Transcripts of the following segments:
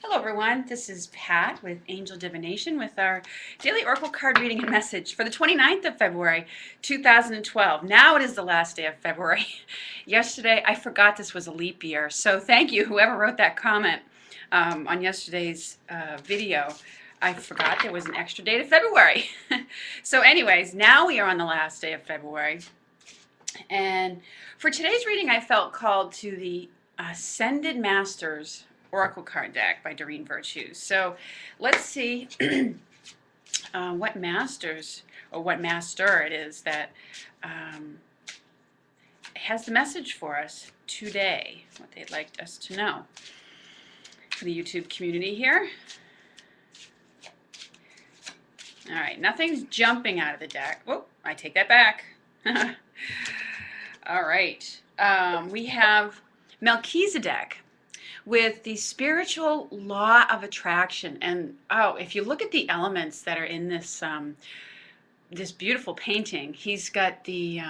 Hello everyone, this is Pat with Angel Divination with our daily oracle card reading and message for the 29th of February 2012. Now it is the last day of February. Yesterday I forgot this was a leap year, so thank you whoever wrote that comment on yesterday's video. I forgot there was an extra day to February. So anyways, now we are on the last day of February. And for today's reading I felt called to the Ascended Masters Oracle card deck by Doreen Virtue. So let's see what masters or what master it is that has the message for us today, what they'd like us to know. For the YouTube community here. All right, nothing's jumping out of the deck. Oh, I take that back. All right, we have Melchizedek with the spiritual law of attraction. And oh, if you look at the elements that are in this this beautiful painting, he's got the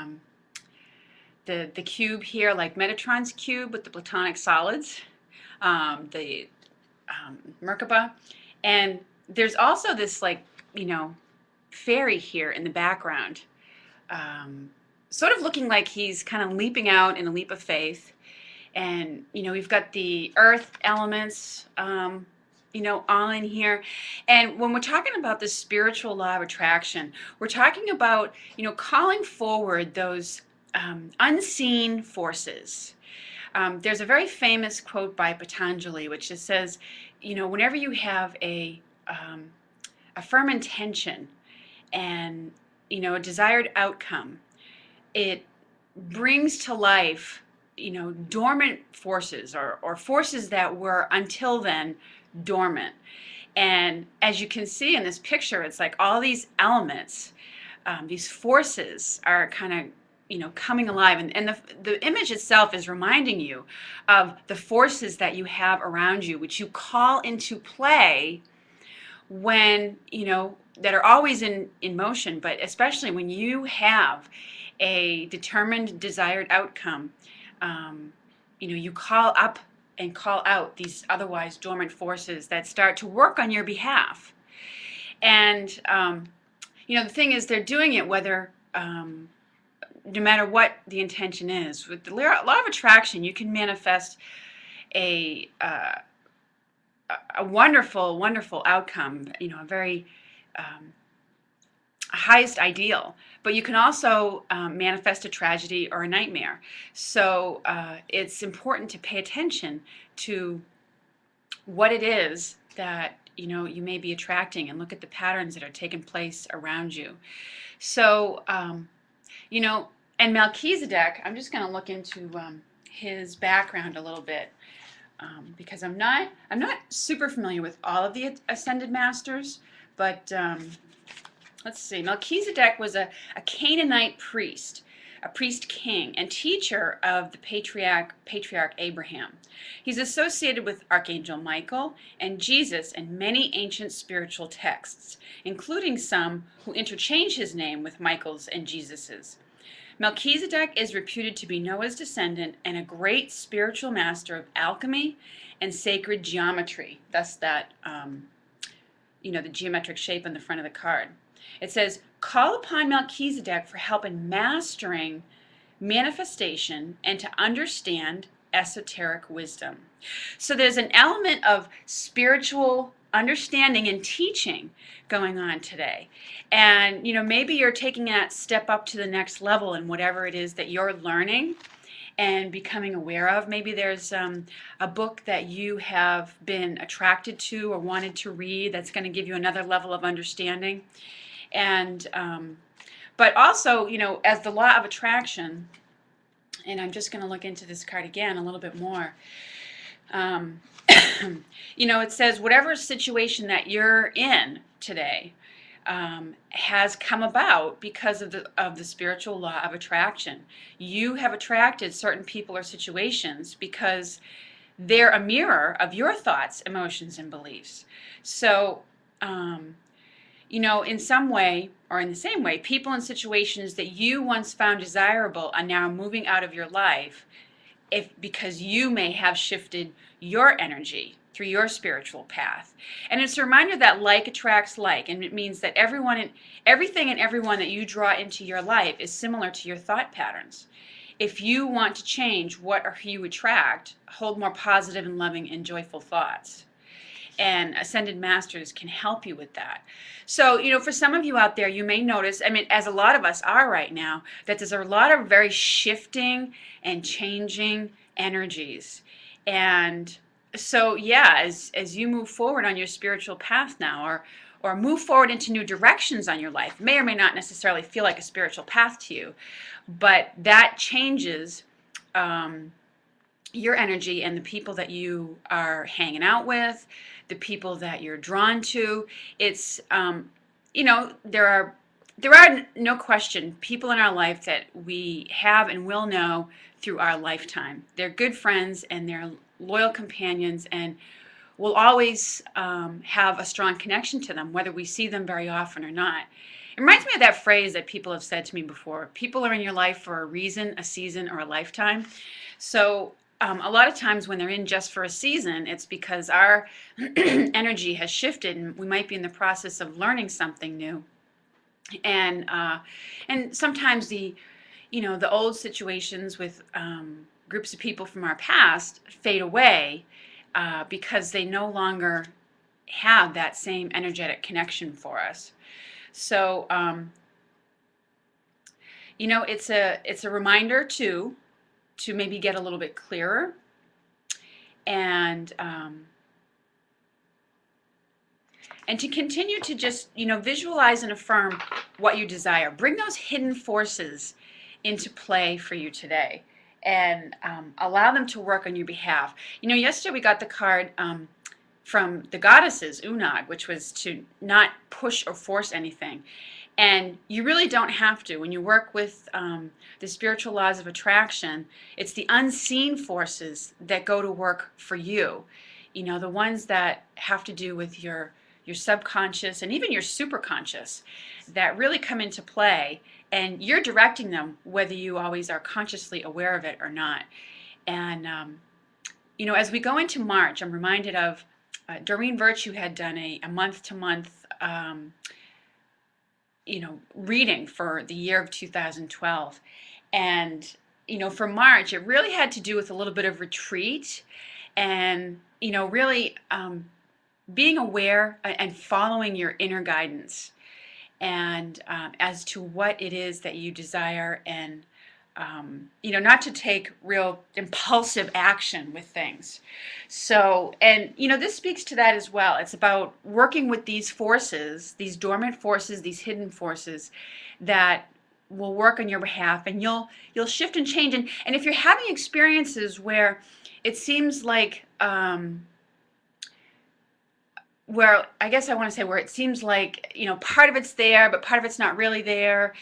cube here, like Metatron's cube with the platonic solids, the Merkaba, and there's also this, like, fairy here in the background, sort of looking like he's kind of leaping out in a leap of faith. And, we've got the earth elements, all in here. And when we're talking about the spiritual law of attraction, we're talking about, calling forward those unseen forces. There's a very famous quote by Patanjali, which just says, whenever you have a firm intention and, a desired outcome, it brings to life dormant forces or forces that were until then dormant. And as you can see in this picture, it's like all these elements, these forces are kind of coming alive, and the image itself is reminding you of the forces that you have around you, which you call into play when that are always in motion, but especially when you have a determined desired outcome. You call up and call out these otherwise dormant forces that start to work on your behalf. And, the thing is, they're doing it whether, no matter what the intention is. With the law of attraction, you can manifest a wonderful, wonderful outcome, a very highest ideal, but you can also manifest a tragedy or a nightmare. So it's important to pay attention to what it is that you may be attracting, and look at the patterns that are taking place around you. So and Melchizedek, I'm just going to look into his background a little bit, because I'm not super familiar with all of the ascended masters, but let's see. Melchizedek was a Canaanite priest, a priest king, and teacher of the patriarch Abraham. He's associated with Archangel Michael and Jesus in many ancient spiritual texts, including some who interchange his name with Michael's and Jesus's. Melchizedek is reputed to be Noah's descendant and a great spiritual master of alchemy and sacred geometry. Thus that, the geometric shape on the front of the card. It says, call upon Melchizedek for help in mastering manifestation and to understand esoteric wisdom. So there's an element of spiritual understanding and teaching going on today. And, maybe you're taking that step up to the next level in whatever it is that you're learning and becoming aware of. Maybe there's a book that you have been attracted to or wanted to read that's going to give you another level of understanding. And but also, as the law of attraction, and I'm just going to look into this card again a little bit more. It says whatever situation that you're in today has come about because of the spiritual law of attraction. You have attracted certain people or situations because they're a mirror of your thoughts, emotions, and beliefs. So, in some way or in the same way, people and situations that you once found desirable are now moving out of your life because you may have shifted your energy through your spiritual path. And it's a reminder that like attracts like, and it means that everything and everyone that you draw into your life is similar to your thought patterns. If you want to change what or who you attract, hold more positive and loving and joyful thoughts. And ascended masters can help you with that. So, for some of you out there, you may notice, I mean, as a lot of us are right now, that there's a lot of very shifting and changing energies. And so, yeah, as you move forward on your spiritual path now, or move forward into new directions on your life, may or may not necessarily feel like a spiritual path to you, but that changes your energy and the people that you are hanging out with, the people that you're drawn to. It's there are no question people in our life that we have and will know through our lifetime. They're good friends and they're loyal companions, and we'll always have a strong connection to them, whether we see them very often or not. It reminds me of that phrase that people have said to me before: people are in your life for a reason, a season, or a lifetime. So a lot of times when they're in just for a season, it's because our energy has shifted and we might be in the process of learning something new. And sometimes the old situations with groups of people from our past fade away because they no longer have that same energetic connection for us. So it's a reminder to maybe get a little bit clearer and to continue to just visualize and affirm what you desire. Bring those hidden forces into play for you today, and allow them to work on your behalf. Yesterday we got the card from the goddesses, Unag, which was to not push or force anything. And you really don't have to. When you work with the spiritual laws of attraction, it's the unseen forces that go to work for you. The ones that have to do with your subconscious and even your superconscious that really come into play, and you're directing them whether you always are consciously aware of it or not. And as we go into March, I'm reminded of Doreen Virtue had done a month-to-month reading for the year of 2012. And, for March, it really had to do with a little bit of retreat and, really being aware and following your inner guidance and as to what it is that you desire, and not to take real impulsive action with things. So, and this speaks to that as well. It's about working with these forces, these dormant forces, these hidden forces that will work on your behalf, and you'll shift and change. And if you're having experiences where it seems like where it seems like part of it's there but part of it's not really there,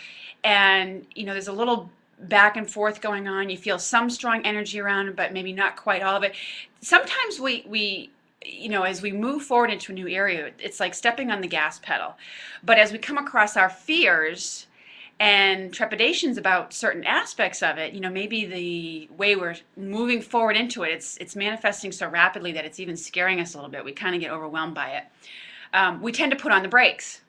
and there's a little back and forth going on, you feel some strong energy around it but maybe not quite all of it. Sometimes we as we move forward into a new area, it's like stepping on the gas pedal. But as we come across our fears and trepidations about certain aspects of it, maybe the way we're moving forward into it, it's manifesting so rapidly that it's even scaring us a little bit. We kind of get overwhelmed by it. We tend to put on the brakes.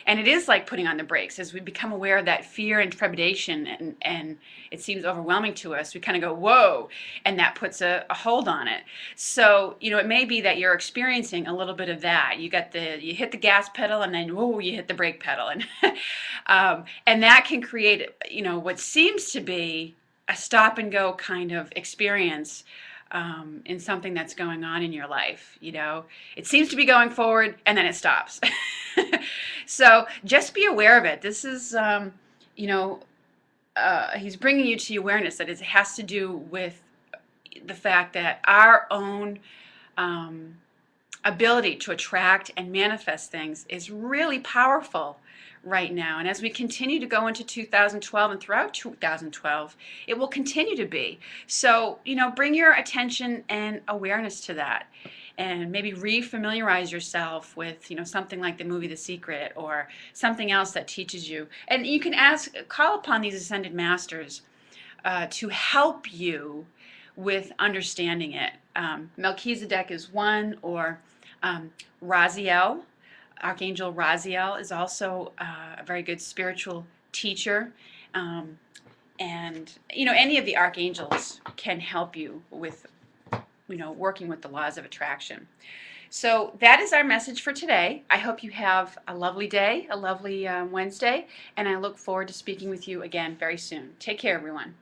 And it is like putting on the brakes. As we become aware of that fear and trepidation, and it seems overwhelming to us, we kind of go, whoa, and that puts a hold on it. So, it may be that you're experiencing a little bit of that. You hit the gas pedal, and then, whoa, you hit the brake pedal. And, and that can create, what seems to be a stop and go kind of experience in something that's going on in your life. It seems to be going forward and then it stops. So just be aware of it. This is, he's bringing you to awareness that it has to do with the fact that our own ability to attract and manifest things is really powerful right now. And as we continue to go into 2012 and throughout 2012, it will continue to be. So, bring your attention and awareness to that, and maybe re-familiarize yourself with, something like the movie The Secret or something else that teaches you. And you can call upon these ascended masters to help you with understanding it. Melchizedek is one, or Raziel, Archangel Raziel is also a very good spiritual teacher. And any of the archangels can help you with working with the laws of attraction. So that is our message for today. I hope you have a lovely day, a lovely Wednesday, and I look forward to speaking with you again very soon. Take care, everyone.